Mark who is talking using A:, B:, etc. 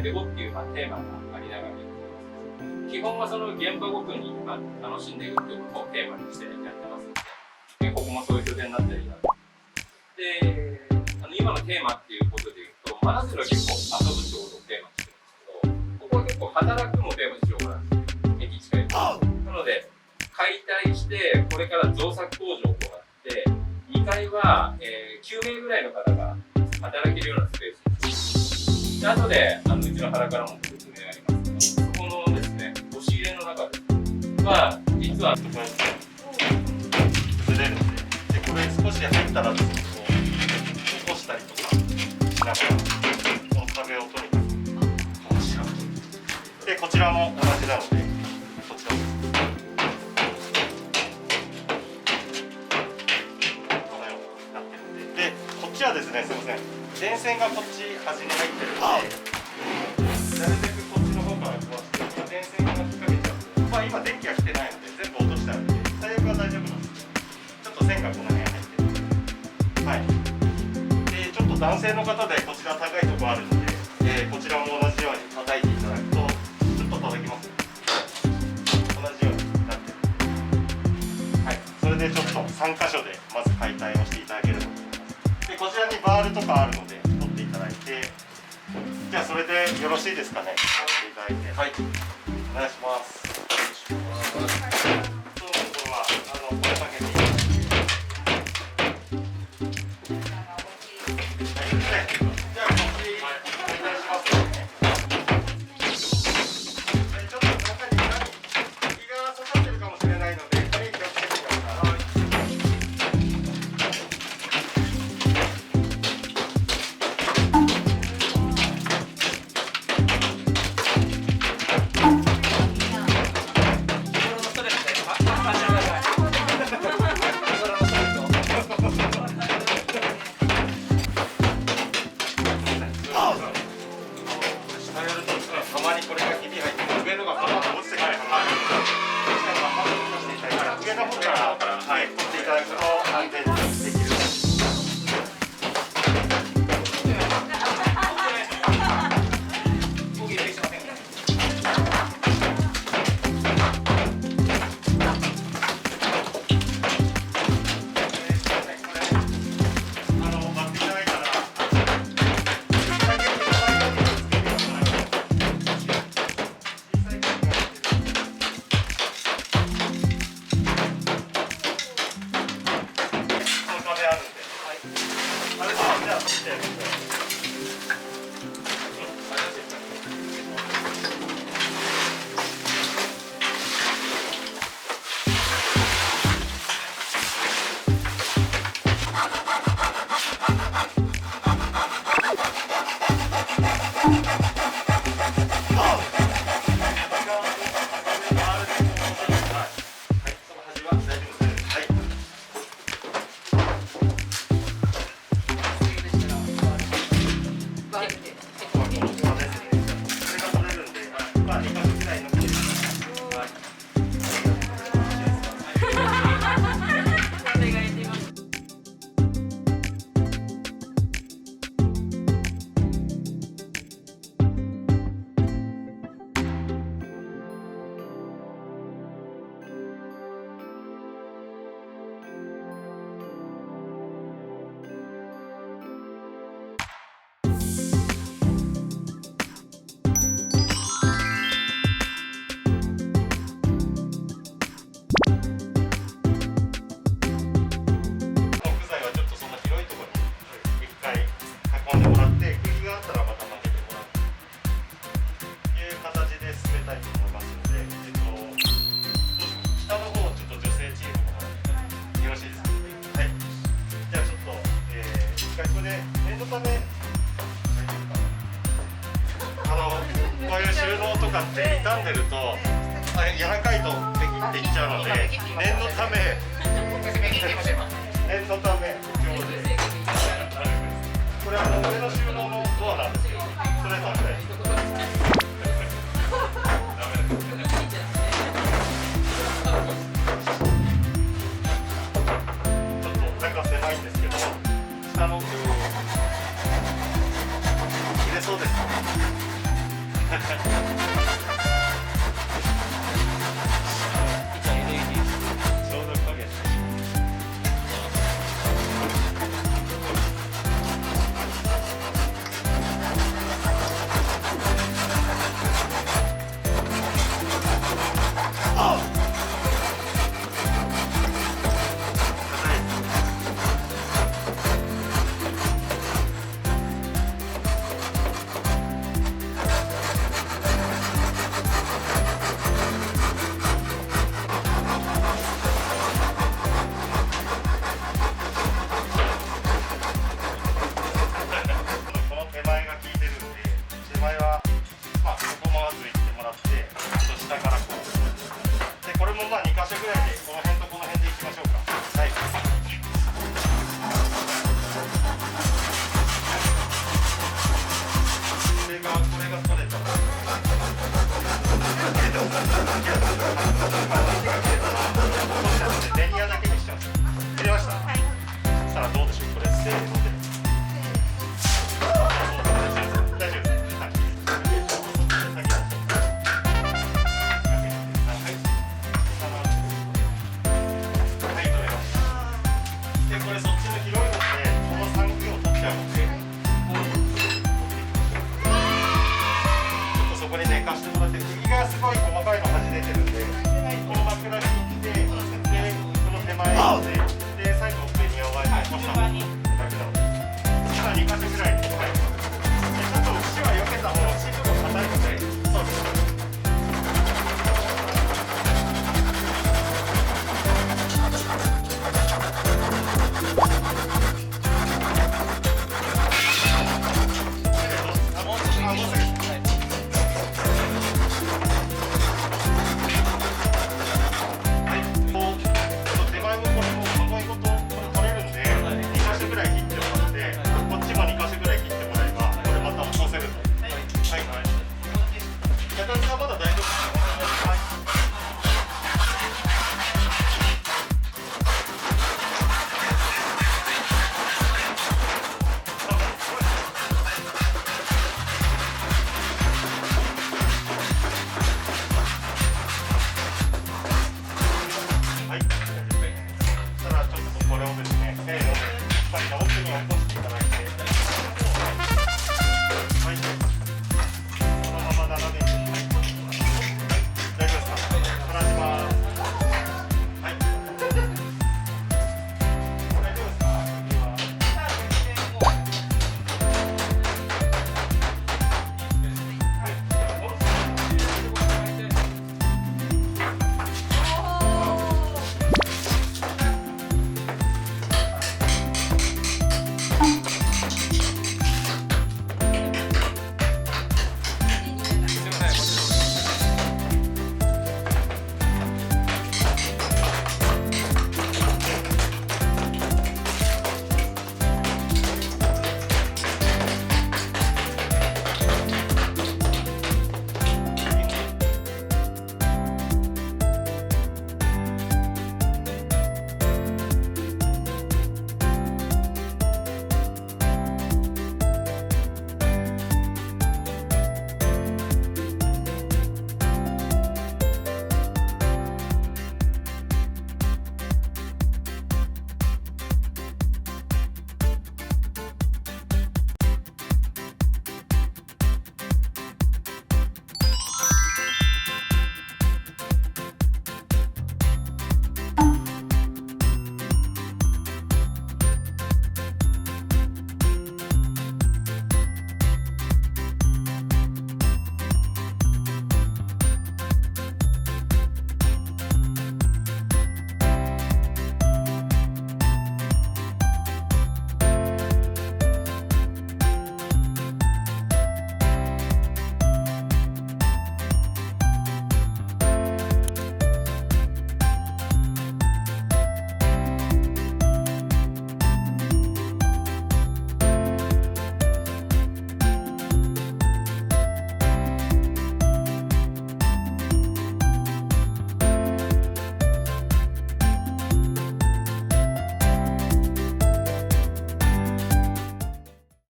A: ていこうっていう、テーマがありながら、基本はその現場ごとに、楽しんでいくっていうことをテーマにしてやってますので、ここもそういう拠点になったりだとか。で、今のテーマっていうことでいうと、真鶴は結構遊ぶってことをテーマにしてるんですけど、ここは結構働くのをテーマにしようかなっていう、駅近い。なので、解体して、これから造作工場を行って、2階は、9名ぐらいの方が働けるようなスペースで、後でうちの原からも説明ありますが、そこのですね、押し入れの中は、実はこうやって崩れるんで、これ少し入ったらですね、起こしたりとかしながら、この壁をとにかく壊し合う。で、こちらも同じなので、こちらもこのようになってるんで、こっちはですね、すみません、電線がこっち端に入ってるので、なるべくこっちの方から壊して、電線が引っ掛けちゃうので、今電気が来てないので、全部落としてあるので、最悪は大丈夫なんですけど、ちょっと線がこの辺入ってる。はい。で、ちょっと男性の方でこちら高いところあるので、こちらも同じように叩いていただくと、ちょっと叩きます。同じようになってる。はい。それでちょっと3箇所でまず解体をしていただければと思います。で、こちらにバールとかあるので、取っていただいて、じゃあそれでよろしいですかね。取っていただいて。はい。お願いします。そういうところは、声かけていただいて。こういう収納とかって傷んでると柔らかいとペキっていっちゃうので、念のためこれは上の収納のドアなんですけど、それ取ってちょっと中狭いんですけど、下の入れそうですか？
B: ベニヤだけにしちゃうんです。入れました。はい。そしたらどうでしょう。これせーので。大丈夫です。はい。はい、取れました。で、これそっちの広いので、この3区を取っちゃうので、ちょっとそこに寝かしてもらって、釘がすごい細かいの端出てるんで、この枕に